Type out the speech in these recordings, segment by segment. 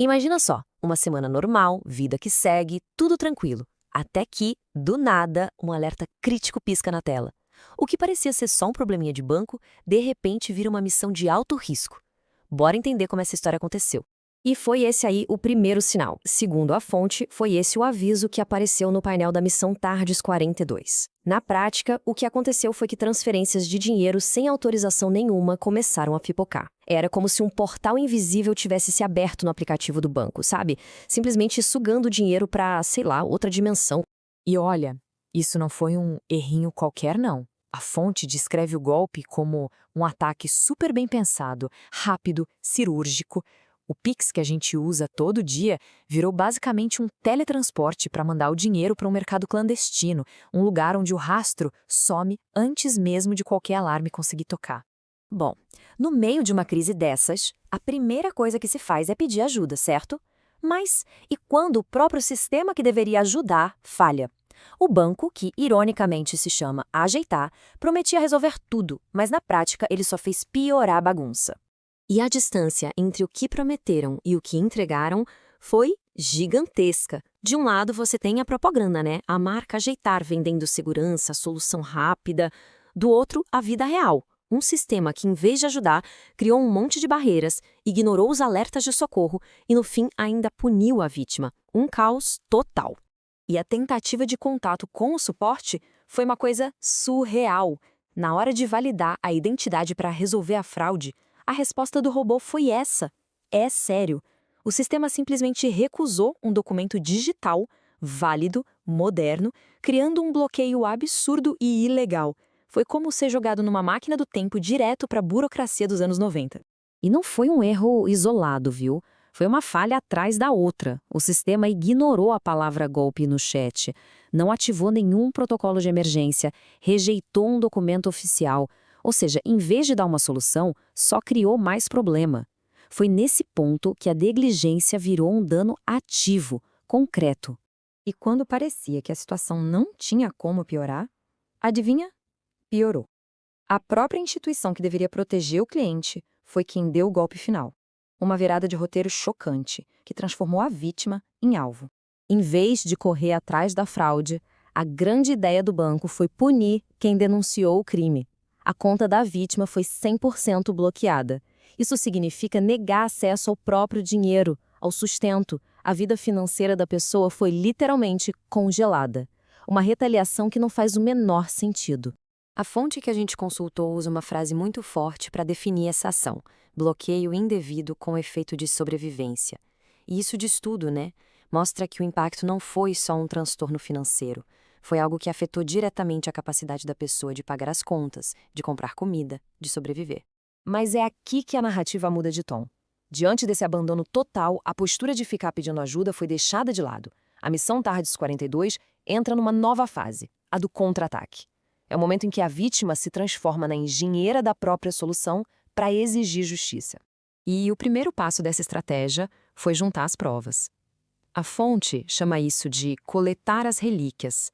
Imagina só, uma semana normal, vida que segue, tudo tranquilo. Até que, do nada, um alerta crítico pisca na tela. O que parecia ser só um probleminha de banco, de repente vira uma missão de alto risco. Bora entender como essa história aconteceu. E foi esse aí o primeiro sinal. Segundo a fonte, foi esse o aviso que apareceu no painel da missão TARDIS 42. Na prática, o que aconteceu foi que transferências de dinheiro sem autorização nenhuma começaram a pipocar. Era como se um portal invisível tivesse se aberto no aplicativo do banco, sabe? Simplesmente sugando dinheiro para, sei lá, outra dimensão. E olha, isso não foi um errinho qualquer, não. A fonte descreve o golpe como um ataque super bem pensado, rápido, cirúrgico. O Pix que a gente usa todo dia virou basicamente um teletransporte para mandar o dinheiro para um mercado clandestino, um lugar onde o rastro some antes mesmo de qualquer alarme conseguir tocar. Bom, no meio de uma crise dessas, a primeira coisa que se faz é pedir ajuda, certo? Mas e quando o próprio sistema que deveria ajudar falha? O banco, que ironicamente se chama Ajeitar, prometia resolver tudo, mas na prática ele só fez piorar a bagunça. E a distância entre o que prometeram e o que entregaram foi gigantesca. De um lado você tem a propaganda, né? A marca Ajeitar vendendo segurança, solução rápida. Do outro, a vida real. Um sistema que, em vez de ajudar, criou um monte de barreiras, ignorou os alertas de socorro e, no fim, ainda puniu a vítima. Um caos total. E a tentativa de contato com o suporte foi uma coisa surreal. Na hora de validar a identidade para resolver a fraude, a resposta do robô foi essa. É sério. O sistema simplesmente recusou um documento digital, válido, moderno, criando um bloqueio absurdo e ilegal. Foi como ser jogado numa máquina do tempo direto para a burocracia dos anos 90. E não foi um erro isolado, viu? Foi uma falha atrás da outra. O sistema ignorou a palavra golpe no chat, não ativou nenhum protocolo de emergência, rejeitou um documento oficial. Ou seja, em vez de dar uma solução, só criou mais problema. Foi nesse ponto que a negligência virou um dano ativo, concreto. E quando parecia que a situação não tinha como piorar, adivinha? Piorou. A própria instituição que deveria proteger o cliente foi quem deu o golpe final. Uma virada de roteiro chocante, que transformou a vítima em alvo. Em vez de correr atrás da fraude, a grande ideia do banco foi punir quem denunciou o crime. A conta da vítima foi 100% bloqueada. Isso significa negar acesso ao próprio dinheiro, ao sustento. A vida financeira da pessoa foi literalmente congelada. Uma retaliação que não faz o menor sentido. A fonte que a gente consultou usa uma frase muito forte para definir essa ação: bloqueio indevido com efeito de sobrevivência. E isso diz tudo, né? Mostra que o impacto não foi só um transtorno financeiro. Foi algo que afetou diretamente a capacidade da pessoa de pagar as contas, de comprar comida, de sobreviver. Mas é aqui que a narrativa muda de tom. Diante desse abandono total, a postura de ficar pedindo ajuda foi deixada de lado. A missão TARDIS 42 entra numa nova fase, a do contra-ataque. É o momento em que a vítima se transforma na engenheira da própria solução para exigir justiça. E o primeiro passo dessa estratégia foi juntar as provas. A fonte chama isso de coletar as relíquias.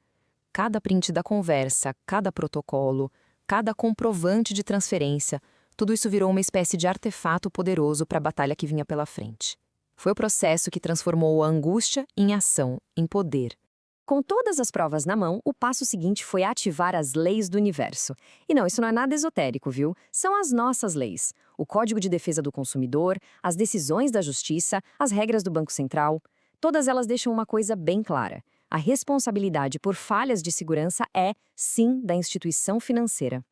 Cada print da conversa, cada protocolo, cada comprovante de transferência, tudo isso virou uma espécie de artefato poderoso para a batalha que vinha pela frente. Foi o processo que transformou a angústia em ação, em poder. Com todas as provas na mão, o passo seguinte foi ativar as leis do universo. E não, isso não é nada esotérico, viu? São as nossas leis. O Código de Defesa do Consumidor, as decisões da Justiça, as regras do Banco Central. Todas elas deixam uma coisa bem clara. A responsabilidade por falhas de segurança é, sim, da instituição financeira.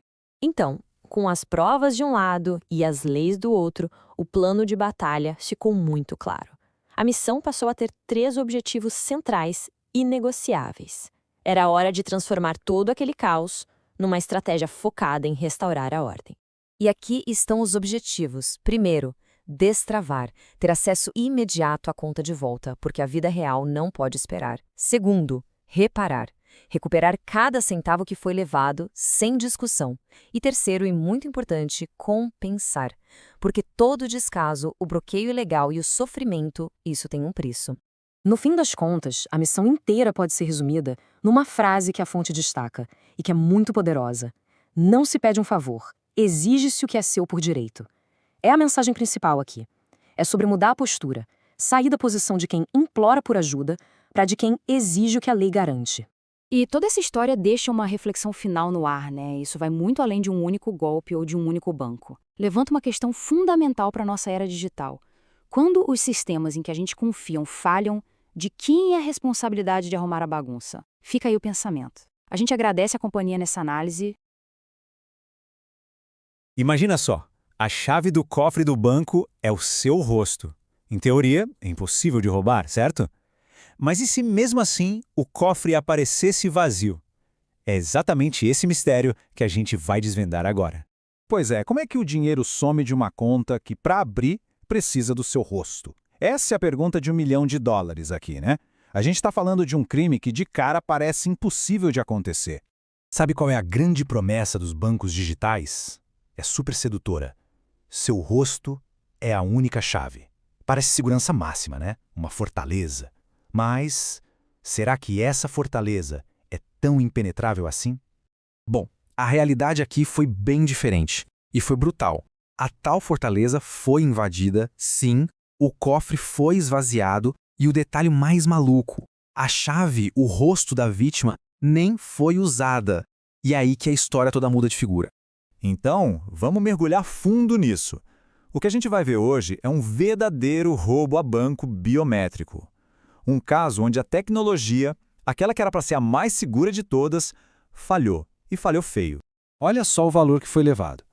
Então, com as provas de um lado e as leis do outro, o plano de batalha ficou muito claro. A missão passou a ter 3 objetivos centrais inegociáveis. Era hora de transformar todo aquele caos numa estratégia focada em restaurar a ordem. E aqui estão os objetivos. Primeiro, destravar, ter acesso imediato à conta de volta, porque a vida real não pode esperar. Segundo, reparar, recuperar cada centavo que foi levado, sem discussão. E terceiro, e muito importante, compensar, porque todo descaso, o bloqueio ilegal e o sofrimento, isso tem um preço. No fim das contas, a missão inteira pode ser resumida numa frase que a fonte destaca e que é muito poderosa. Não se pede um favor, exige-se o que é seu por direito. É a mensagem principal aqui. É sobre mudar a postura, Sair da posição de quem implora por ajuda para de quem exige o que a lei garante. E toda essa história deixa uma reflexão final no ar, né? Isso vai muito além de um único golpe ou de um único banco. Levanta uma questão fundamental para a nossa era digital. Quando os sistemas em que a gente confia falham, de quem é a responsabilidade de arrumar a bagunça? Fica aí o pensamento. A gente agradece a companhia nessa análise. Imagina só, a chave do cofre do banco é o seu rosto. Em teoria, é impossível de roubar, certo? Mas e se mesmo assim o cofre aparecesse vazio? É exatamente esse mistério que a gente vai desvendar agora. Pois é, como é que o dinheiro some de uma conta que, para abrir, precisa do seu rosto? Essa é a pergunta de $1 milhão aqui, né? A gente está falando de um crime que de cara parece impossível de acontecer. Sabe qual é a grande promessa dos bancos digitais? É super sedutora. Seu rosto é a única chave. Parece segurança máxima, né? Uma fortaleza. Mas será que essa fortaleza é tão impenetrável assim? Bom, a realidade aqui foi bem diferente e foi brutal. A tal fortaleza foi invadida, sim, o cofre foi esvaziado e o detalhe mais maluco, a chave, o rosto da vítima, nem foi usada. E é aí que a história toda muda de figura. Então, vamos mergulhar fundo nisso. O que a gente vai ver hoje é um verdadeiro roubo a banco biométrico. Um caso onde a tecnologia, aquela que era para ser a mais segura de todas, falhou, e falhou feio. Olha só o valor que foi levado.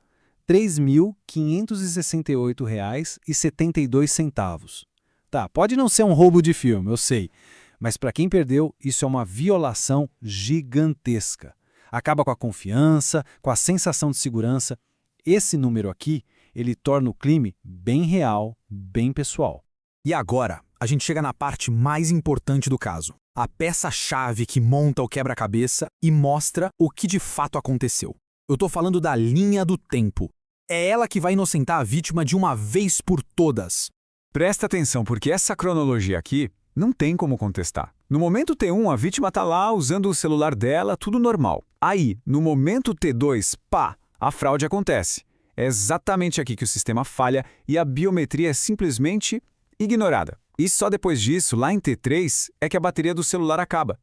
R$ 3.568,72. Tá, pode não ser um roubo de filme, eu sei, mas para quem perdeu, isso é uma violação gigantesca. Acaba com a confiança, com a sensação de segurança. Esse número aqui, ele torna o crime bem real, bem pessoal. E agora, a gente chega na parte mais importante do caso. A peça-chave que monta o quebra-cabeça e mostra o que de fato aconteceu. Eu tô falando da linha do tempo. É ela que vai inocentar a vítima de uma vez por todas. Presta atenção, porque essa cronologia aqui não tem como contestar. No momento T1, a vítima está lá usando o celular dela, tudo normal. Aí, no momento T2, pá, a fraude acontece. É exatamente aqui que o sistema falha e a biometria é simplesmente ignorada. E só depois disso, lá em T3, é que a bateria do celular acaba.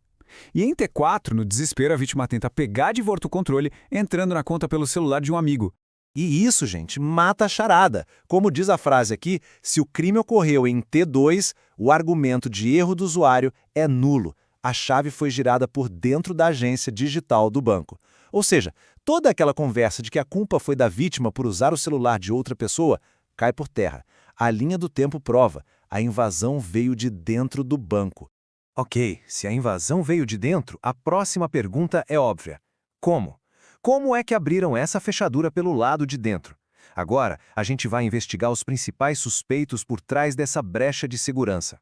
E em T4, no desespero, a vítima tenta pegar de volta o controle, entrando na conta pelo celular de um amigo. E isso, gente, mata a charada. Como diz a frase aqui, se o crime ocorreu em T2, o argumento de erro do usuário é nulo. A chave foi girada por dentro da agência digital do banco. Ou seja, toda aquela conversa de que a culpa foi da vítima por usar o celular de outra pessoa cai por terra. A linha do tempo prova, a invasão veio de dentro do banco. Ok, se a invasão veio de dentro, a próxima pergunta é óbvia. Como? Como é que abriram essa fechadura pelo lado de dentro? Agora, a gente vai investigar os principais suspeitos por trás dessa brecha de segurança.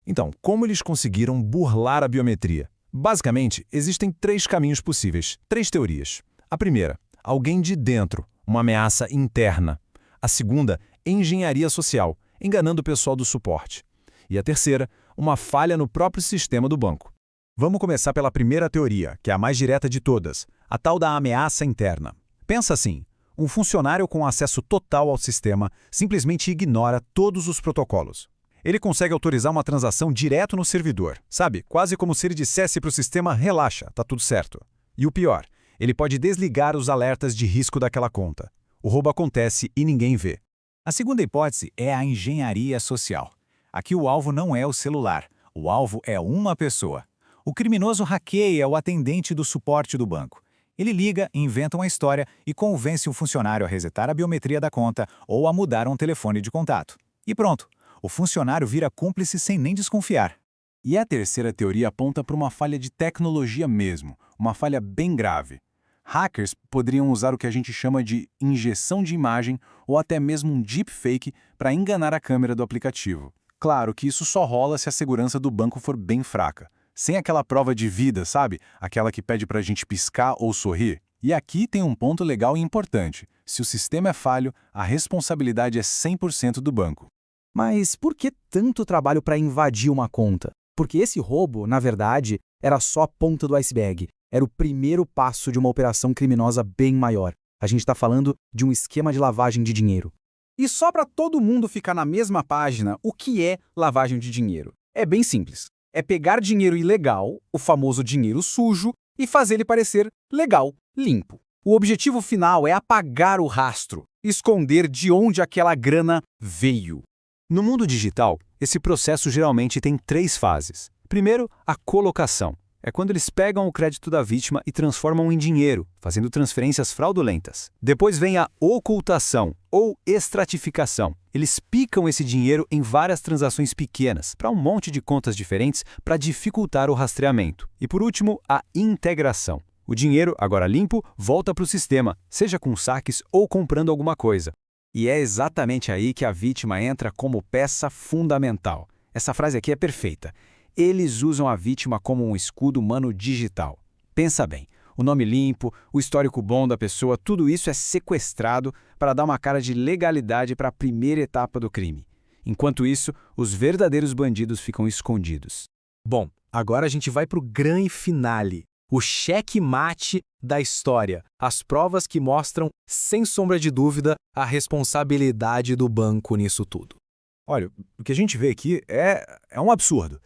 Então, como eles conseguiram burlar a biometria? Basicamente, existem 3 caminhos possíveis, 3 teorias. A primeira, alguém de dentro, uma ameaça interna. A segunda, engenharia social, enganando o pessoal do suporte. E a terceira, uma falha no próprio sistema do banco. Vamos começar pela primeira teoria, que é a mais direta de todas, a tal da ameaça interna. Pensa assim, um funcionário com acesso total ao sistema simplesmente ignora todos os protocolos. Ele consegue autorizar uma transação direto no servidor, sabe? Quase como se ele dissesse para o sistema, relaxa, tá tudo certo. E o pior, ele pode desligar os alertas de risco daquela conta. O roubo acontece e ninguém vê. A segunda hipótese é a engenharia social. Aqui o alvo não é o celular, o alvo é uma pessoa. O criminoso hackeia o atendente do suporte do banco. Ele liga, inventa uma história e convence o funcionário a resetar a biometria da conta ou a mudar um telefone de contato. E pronto, o funcionário vira cúmplice sem nem desconfiar. E a terceira teoria aponta para uma falha de tecnologia mesmo, uma falha bem grave. Hackers poderiam usar o que a gente chama de injeção de imagem ou até mesmo um deepfake para enganar a câmera do aplicativo. Claro que isso só rola se a segurança do banco for bem fraca. Sem aquela prova de vida, sabe? Aquela que pede para a gente piscar ou sorrir. E aqui tem um ponto legal e importante. Se o sistema é falho, a responsabilidade é 100% do banco. Mas por que tanto trabalho para invadir uma conta? Porque esse roubo, na verdade, era só a ponta do iceberg. Era o primeiro passo de uma operação criminosa bem maior. A gente está falando de um esquema de lavagem de dinheiro. E só para todo mundo ficar na mesma página, o que é lavagem de dinheiro? É bem simples. É pegar dinheiro ilegal, o famoso dinheiro sujo, e fazer ele parecer legal, limpo. O objetivo final é apagar o rastro, esconder de onde aquela grana veio. No mundo digital, esse processo geralmente tem 3 fases. Primeiro, a colocação. É quando eles pegam o crédito da vítima e transformam em dinheiro, fazendo transferências fraudulentas. Depois vem a ocultação, ou estratificação. Eles picam esse dinheiro em várias transações pequenas, para um monte de contas diferentes, para dificultar o rastreamento. E por último, a integração. O dinheiro, agora limpo, volta para o sistema, seja com saques ou comprando alguma coisa. E é exatamente aí que a vítima entra como peça fundamental. Essa frase aqui é perfeita. Eles usam a vítima como um escudo humano digital. Pensa bem, o nome limpo, o histórico bom da pessoa, tudo isso é sequestrado para dar uma cara de legalidade para a primeira etapa do crime. Enquanto isso, os verdadeiros bandidos ficam escondidos. Bom, agora a gente vai para o grande finale. O checkmate da história. As provas que mostram, sem sombra de dúvida, a responsabilidade do banco nisso tudo. Olha, o que a gente vê aqui é um absurdo.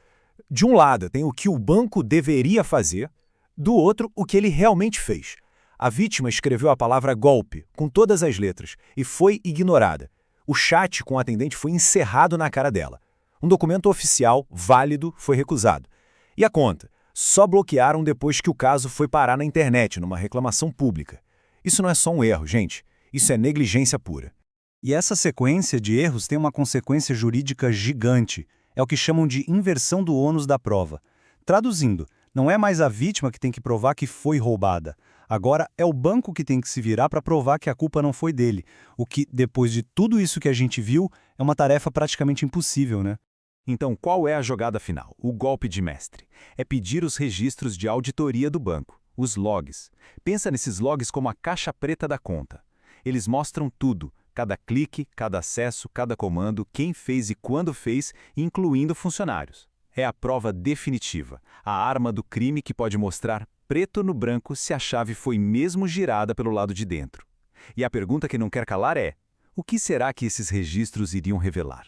De um lado, tem o que o banco deveria fazer, do outro, o que ele realmente fez. A vítima escreveu a palavra golpe, com todas as letras, e foi ignorada. O chat com o atendente foi encerrado na cara dela. Um documento oficial, válido, foi recusado. E a conta? Só bloquearam depois que o caso foi parar na internet, numa reclamação pública. Isso não é só um erro, gente. Isso é negligência pura. E essa sequência de erros tem uma consequência jurídica gigante. É o que chamam de inversão do ônus da prova. Traduzindo, não é mais a vítima que tem que provar que foi roubada. Agora é o banco que tem que se virar para provar que a culpa não foi dele. O que, depois de tudo isso que a gente viu, é uma tarefa praticamente impossível, né? Então, qual é a jogada final? O golpe de mestre. É pedir os registros de auditoria do banco, os logs. Pensa nesses logs como a caixa preta da conta. Eles mostram tudo, cada clique, cada acesso, cada comando, quem fez e quando fez, incluindo funcionários. É a prova definitiva, a arma do crime que pode mostrar preto no branco se a chave foi mesmo girada pelo lado de dentro. E a pergunta que não quer calar é: o que será que esses registros iriam revelar?